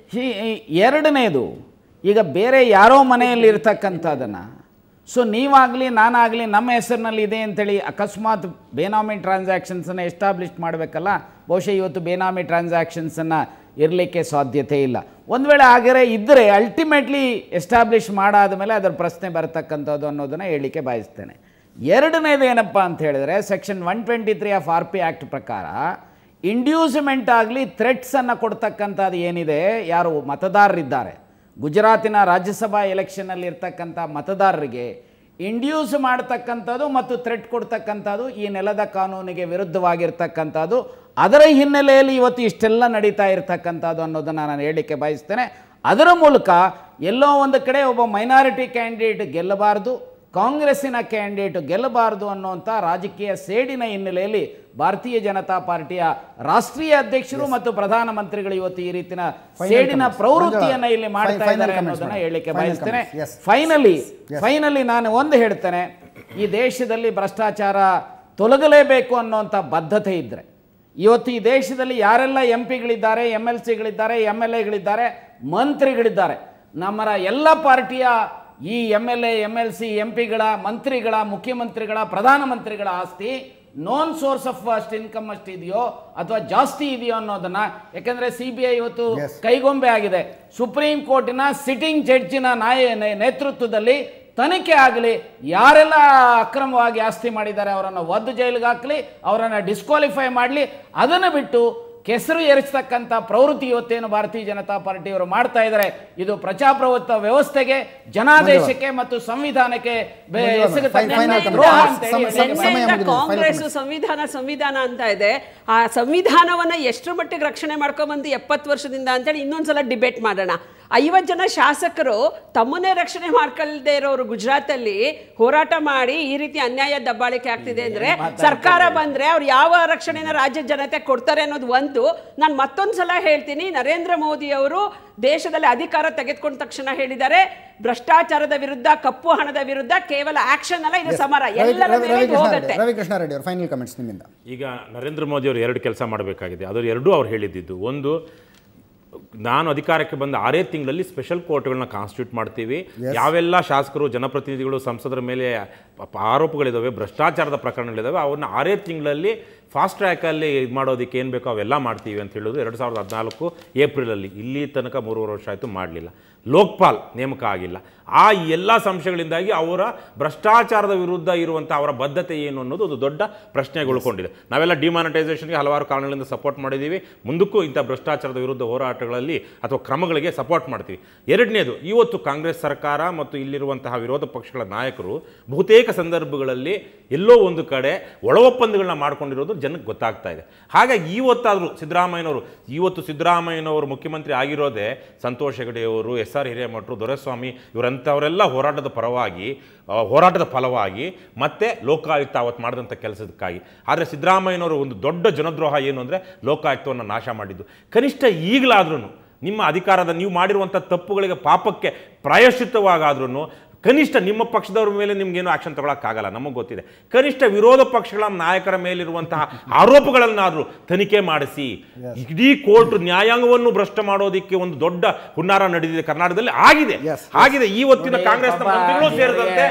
ಎರಡನೇದು, ಈಗ ಬೇರೆ ಯಾರೋ ಮನೆಯಲ್ಲಿ ಇರ್ತಕ್ಕಂಥದ್ದನ್ನು ನೀವಾಗಲಿ ನಾನಾಗಲಿ ನಮ್ಮ ಹೆಸರಿನಲ್ಲಿ ಇದೆ ಅಂತೇಳಿ ಅಕಸ್ಮಾತ್ ಬೇನಾಮಿ ಟ್ರಾನ್ಸಾಕ್ಷನ್ಸನ್ನು ಎಸ್ಟಾಬ್ಲಿಷ್ ಮಾಡಬೇಕಲ್ಲ. ಬಹುಶಃ ಇವತ್ತು ಬೇನಾಮಿ ಟ್ರಾನ್ಸಾಕ್ಷನ್ಸನ್ನು ಇರಲಿಕ್ಕೆ ಸಾಧ್ಯತೆ ಇಲ್ಲ. ಒಂದು ವೇಳೆ ಹಾಗೆ ಇದ್ದರೆ ಅಲ್ಟಿಮೇಟ್ಲಿ ಎಸ್ಟಾಬ್ಲಿಷ್ ಮಾಡಾದ ಮೇಲೆ ಅದರ ಪ್ರಶ್ನೆ ಬರತಕ್ಕಂಥದ್ದು ಅನ್ನೋದನ್ನು ಹೇಳಲಿಕ್ಕೆ ಬಯಸ್ತೇನೆ. ಎರಡನೇದು ಏನಪ್ಪ ಅಂತ ಹೇಳಿದರೆ, ಸೆಕ್ಷನ್ 123 ಆಫ್ RP ಆ್ಯಕ್ಟ್ ಪ್ರಕಾರ ಇಂಡ್ಯೂಸ್ಮೆಂಟ್ ಆಗಲಿ ಥ್ರೆಟ್ಸನ್ನು ಕೊಡ್ತಕ್ಕಂಥದ್ದು ಏನಿದೆ, ಯಾರು ಮತದಾರರಿದ್ದಾರೆ ಗುಜರಾತಿನ ರಾಜ್ಯಸಭಾ ಎಲೆಕ್ಷನಲ್ಲಿ ಇರ್ತಕ್ಕಂಥ ಮತದಾರರಿಗೆ ಇಂಡ್ಯೂಸ್ ಮಾಡ್ತಕ್ಕಂಥದ್ದು ಮತ್ತು ಥ್ರೆಟ್ ಕೊಡ್ತಕ್ಕಂಥದ್ದು ಈ ನೆಲದ ಕಾನೂನಿಗೆ ವಿರುದ್ಧವಾಗಿರ್ತಕ್ಕಂಥದ್ದು. ಅದರ ಹಿನ್ನೆಲೆಯಲ್ಲಿ ಇವತ್ತು ಇಷ್ಟೆಲ್ಲ ನಡೀತಾ ಇರ್ತಕ್ಕಂಥದ್ದು ಅನ್ನೋದನ್ನು ನಾನು ಹೇಳಲಿಕ್ಕೆ ಬಯಸ್ತೇನೆ. ಅದರ ಮೂಲಕ ಎಲ್ಲೋ ಒಂದು ಕಡೆ ಒಬ್ಬ ಮೈನಾರಿಟಿ ಕ್ಯಾಂಡಿಡೇಟ್ ಗೆಲ್ಲಬಾರ್ದು, ಕಾಂಗ್ರೆಸ್ಸಿನ ಕ್ಯಾಂಡಿಡೇಟ್ ಗೆಲ್ಲಬಾರದು ಅನ್ನುವಂಥ ರಾಜಕೀಯ ಸೇಡಿನ ಹಿನ್ನೆಲೆಯಲ್ಲಿ ಭಾರತೀಯ ಜನತಾ ಪಾರ್ಟಿಯ ರಾಷ್ಟ್ರೀಯ ಅಧ್ಯಕ್ಷರು ಮತ್ತು ಪ್ರಧಾನಮಂತ್ರಿಗಳು ಇವತ್ತು ಈ ರೀತಿಯ ಸೇಡಿನ ಪ್ರವೃತ್ತಿಯನ್ನು ಇಲ್ಲಿ ಮಾಡ್ತಾ ಇದ್ದಾರೆ ಅನ್ನೋದನ್ನ ಹೇಳಲಿಕ್ಕೆ ಬಯಸ್ತೇನೆ. ಫೈನಲಿ ನಾನು ಒಂದು ಹೇಳ್ತೇನೆ, ಈ ದೇಶದಲ್ಲಿ ಭ್ರಷ್ಟಾಚಾರ ತೊಲಗಲೇಬೇಕು ಅನ್ನುವಂಥ ಬದ್ಧತೆ ಇದ್ದರೆ ಇವತ್ತು ಈ ದೇಶದಲ್ಲಿ ಯಾರೆಲ್ಲ MP ಗಳಿದ್ದಾರೆ, MLCಗಳಿದ್ದಾರೆ, MLAಗಳಿದ್ದಾರೆ, ಮಂತ್ರಿಗಳಿದ್ದಾರೆ, ನಮ್ಮ ಎಲ್ಲ ಪಾರ್ಟಿಯ ಈ MLA, MLC, MP ಗಳ ಮಂತ್ರಿಗಳ, ಮುಖ್ಯಮಂತ್ರಿಗಳ, ಪ್ರಧಾನಮಂತ್ರಿಗಳ ಆಸ್ತಿ known source of first income ಅಷ್ಟು ಇದೆಯೋ ಅಥವಾ ಜಾಸ್ತಿ ಇದೆಯೋ ಅನ್ನೋದನ್ನ, ಯಾಕಂದ್ರೆ CBI ಇವತ್ತು ಕೈಗೊಂಬೆ ಆಗಿದೆ. ಸುಪ್ರೀಂ ಕೋರ್ಟಿನ ಸಿಟ್ಟಿಂಗ್ ಜಡ್ಜಿನ ನೇತೃತ್ವದಲ್ಲಿ ತನಿಖೆ ಆಗಲಿ, ಯಾರೆಲ್ಲ ಅಕ್ರಮವಾಗಿ ಆಸ್ತಿ ಮಾಡಿದ್ದಾರೆ ಅವರನ್ನು ಒದ್ದು ಜೈಲಿಗೆ ಹಾಕಲಿ, ಅವರನ್ನು ಡಿಸ್ಕ್ವಾಲಿಫೈ ಮಾಡಲಿ. ಅದನ್ನು ಬಿಟ್ಟು ಕೆಸರು ಏರಿಸತಕ್ಕಂಥ ಪ್ರವೃತ್ತಿ ಇವತ್ತೇನು ಭಾರತೀಯ ಜನತಾ ಪಾರ್ಟಿಯವರು ಮಾಡ್ತಾ ಇದ್ದಾರೆ, ಇದು ಪ್ರಜಾಪ್ರಭುತ್ವ ವ್ಯವಸ್ಥೆಗೆ, ಜನಾದೇಶಕ್ಕೆ ಮತ್ತು ಸಂವಿಧಾನಕ್ಕೆ ಕಾಂಗ್ರೆಸ್ ಸಂವಿಧಾನ ಅಂತ ಇದೆ. ಆ ಸಂವಿಧಾನವನ್ನ ಎಷ್ಟರ ಮಟ್ಟಿಗೆ ರಕ್ಷಣೆ ಮಾಡ್ಕೊಂಡ್ಬಂದು 70 ವರ್ಷದಿಂದ ಅಂತೇಳಿ ಇನ್ನೊಂದ್ಸಲ ಡಿಬೇಟ್ ಮಾಡೋಣ. 50 ಜನ ಶಾಸಕರು ತಮ್ಮನ್ನೇ ರಕ್ಷಣೆ ಮಾಡ್ಕೊಳ್ದೇ ಇರೋರು ಗುಜರಾತಲ್ಲಿ ಹೋರಾಟ ಮಾಡಿ ಈ ರೀತಿ ಅನ್ಯಾಯ ದಬ್ಬಾಳಿಕೆ ಆಗ್ತಿದೆ ಅಂದ್ರೆ ಸರ್ಕಾರ ಬಂದ್ರೆ ಅವ್ರು ಯಾವ ರಕ್ಷಣೆನ ರಾಜ್ಯ ಜನತೆ ಕೊಡ್ತಾರೆ ಅನ್ನೋದು ಒಂದು. ನಾನು ಮತ್ತೊಂದ್ಸಲ ಹೇಳ್ತೀನಿ, ನರೇಂದ್ರ ಮೋದಿ ಅವರು ದೇಶದಲ್ಲಿ ಅಧಿಕಾರ ತೆಗೆದುಕೊಂಡ ತಕ್ಷಣ ಹೇಳಿದ್ದಾರೆ, ಭ್ರಷ್ಟಾಚಾರದ ವಿರುದ್ಧ, ಕಪ್ಪು ಹಣದ ವಿರುದ್ಧ ಕೇವಲ ಆಕ್ಷನ್ ಅಲ್ಲ, ಇದು ಸಮರ ಎಲ್ಲರ ಮೇಲೆ ಹೋಗುತ್ತೆ. ರವಿಕೃಷ್ಣ ರೆಡ್ಡಿ ಅವರ ಫೈನಲ್ ಕಮೆಂಟ್ಸ್ ನಿಮ್ಮಿಂದ. ಈಗ ನರೇಂದ್ರ ಮೋದಿ ಅವರು 2 ಕೆಲಸ ಮಾಡಬೇಕಾಗಿದೆ. ಅದರ 2 ಅವ್ರು ಹೇಳಿದ್ದು, ಒಂದು, ನಾನು ಅಧಿಕಾರಕ್ಕೆ ಬಂದ 6 ತಿಂಗಳಲ್ಲಿ ಸ್ಪೆಷಲ್ ಕೋರ್ಟ್ಗಳನ್ನ ಕಾನ್ಸ್ಟಿಟ್ಯೂಟ್ ಮಾಡ್ತೀವಿ. ಯಾವೆಲ್ಲ ಶಾಸಕರು, ಜನಪ್ರತಿನಿಧಿಗಳು, ಸಂಸದರ ಮೇಲೆ ಆರೋಪಗಳಿದ್ದಾವೆ, ಭ್ರಷ್ಟಾಚಾರದ ಪ್ರಕರಣಗಳಿದ್ದಾವೆ, ಅವನ್ನ 6 ತಿಂಗಳಲ್ಲಿ ಫಾಸ್ಟ್ ಟ್ರ್ಯಾಕಲ್ಲಿ ಇದು ಮಾಡೋದಕ್ಕೆ ಏನು ಬೇಕೋ ಅವೆಲ್ಲ ಮಾಡ್ತೀವಿ ಅಂತ ಹೇಳೋದು 2014 ಏಪ್ರಿಲಲ್ಲಿ. ಇಲ್ಲಿ ತನಕ 3.5 ವರ್ಷ ಆಯಿತು, ಮಾಡಲಿಲ್ಲ. ಲೋಕ್ಪಾಲ್ ನೇಮಕ ಆಗಿಲ್ಲ. ಆ ಎಲ್ಲ ಸಂಶಯಗಳಿಂದಾಗಿ ಅವರ ಭ್ರಷ್ಟಾಚಾರದ ವಿರುದ್ಧ ಇರುವಂಥ ಅವರ ಬದ್ಧತೆ ಏನು ಅನ್ನೋದು ಒಂದು ದೊಡ್ಡ ಪ್ರಶ್ನೆಗೆ ಉಳ್ಕೊಂಡಿದೆ. ನಾವೆಲ್ಲ ಡಿಮಾನಿಟೈಸೇಷನ್ಗೆ ಹಲವಾರು ಕಾರಣಗಳಿಂದ ಸಪೋರ್ಟ್ ಮಾಡಿದ್ದೀವಿ, ಮುಂದಕ್ಕೂ ಇಂಥ ಭ್ರಷ್ಟಾಚಾರದ ವಿರುದ್ಧ ಹೋರಾಟಗಳಲ್ಲಿ ಅಥವಾ ಕ್ರಮಗಳಿಗೆ ಸಪೋರ್ಟ್ ಮಾಡ್ತೀವಿ. ಎರಡನೇದು, ಇವತ್ತು ಕಾಂಗ್ರೆಸ್ ಸರ್ಕಾರ ಮತ್ತು ಇಲ್ಲಿರುವಂತಹ ವಿರೋಧ ಪಕ್ಷಗಳ ನಾಯಕರು ಬಹುತೇಕ ಸಂದರ್ಭಗಳಲ್ಲಿ ಎಲ್ಲೋ ಒಂದು ಕಡೆ ಒಳ ಒಪ್ಪಂದಗಳನ್ನ ಮಾಡ್ಕೊಂಡಿರೋದು ಜನಕ್ಕೆ ಗೊತ್ತಾಗ್ತಾ ಇದೆ. ಹಾಗಾಗಿ ಇವತ್ತಾದರೂ ಸಿದ್ದರಾಮಯ್ಯನವರು ಮುಖ್ಯಮಂತ್ರಿ ಆಗಿರೋದೇ ಸಂತೋಷ್ ಹೆಗಡೆಯವರು, SR ಹಿರೇಮಠರು, ದೊರೆಸ್ವಾಮಿ ಇವರಂಥವರೆಲ್ಲ ಹೋರಾಟದ ಫಲವಾಗಿ ಮತ್ತೆ ಲೋಕಾಯುಕ್ತ ಅವತ್ತು ಮಾಡಿದಂಥ ಕೆಲಸಕ್ಕಾಗಿ. ಆದರೆ ಸಿದ್ದರಾಮಯ್ಯನವರು ಒಂದು ದೊಡ್ಡ ಜನದ್ರೋಹ ಏನು ಅಂದರೆ ಲೋಕಾಯುಕ್ತವನ್ನು ನಾಶ ಮಾಡಿದ್ದು. ಕನಿಷ್ಠ ಈಗಲಾದ್ರೂ ನಿಮ್ಮ ಅಧಿಕಾರದ ನೀವು ಮಾಡಿರುವಂಥ ತಪ್ಪುಗಳಿಗೆ, ಪಾಪಕ್ಕೆ ಪ್ರಾಯಶ್ಚಿತ್ತವಾಗಾದ್ರೂ ಕನಿಷ್ಠ ನಿಮ್ಮ ಪಕ್ಷದವ್ರ ಮೇಲೆ ನಿಮ್ಗೇನು ಆಕ್ಷನ್ ತಗೊಳಕ್ಕಾಗಲ್ಲ, ನಮಗೆ ಗೊತ್ತಿದೆ. ಕನಿಷ್ಠ ವಿರೋಧ ಪಕ್ಷಗಳ ನಾಯಕರ ಮೇಲಿರುವಂತಹ ಆರೋಪಗಳನ್ನಾದರೂ ತನಿಖೆ ಮಾಡಿಸಿ. ಇಡೀ ಕೋರ್ಟ್ ನ್ಯಾಯಾಂಗವನ್ನು ಭ್ರಷ್ಟ ಮಾಡೋದಕ್ಕೆ ಒಂದು ದೊಡ್ಡ ಹುನ್ನಾರ ನಡೆದಿದೆ ಕರ್ನಾಟಕದಲ್ಲಿ, ಆಗಿದೆ. ಇವತ್ತಿನ ಕಾಂಗ್ರೆಸ್ನ ಮಂತ್ರಿಗಳು ಸೇರಿದಂತೆ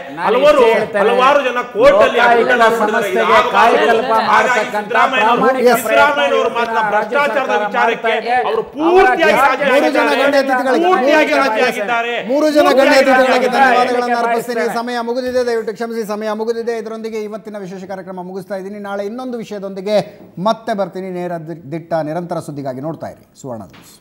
ಹಲವಾರು ಜನ ಕೋರ್ಟ್ ಅಲ್ಲಿ ಸಿದ್ದರಾಮಯ್ಯನವರು ಮಾತ್ರ ಭ್ರಷ್ಟಾಚಾರದ ವಿಚಾರಕ್ಕೆ ಅವರು ಪೂರ್ತಿಯಾಗಿ ಸಮಯ ಮುಗಿದಿದೆ, ದಯವಿಟ್ಟು ಕ್ಷಮಿಸಿ, ಸಮಯ ಮುಗಿದಿದೆ. ಇದರೊಂದಿಗೆ ಇವತ್ತಿನ ವಿಶೇಷ ಕಾರ್ಯಕ್ರಮ ಮುಗಿಸ್ತಾ ಇದ್ದೀನಿ. ನಾಳೆ ಇನ್ನೊಂದು ವಿಷಯದೊಂದಿಗೆ ಮತ್ತೆ ಬರ್ತೀನಿ. ನೇರ ದಿಟ್ಟ ನಿರಂತರ ಸುದ್ದಿಗಾಗಿ ನೋಡ್ತಾ ಇರಿ ಸುವರ್ಣ ನ್ಯೂಸ್.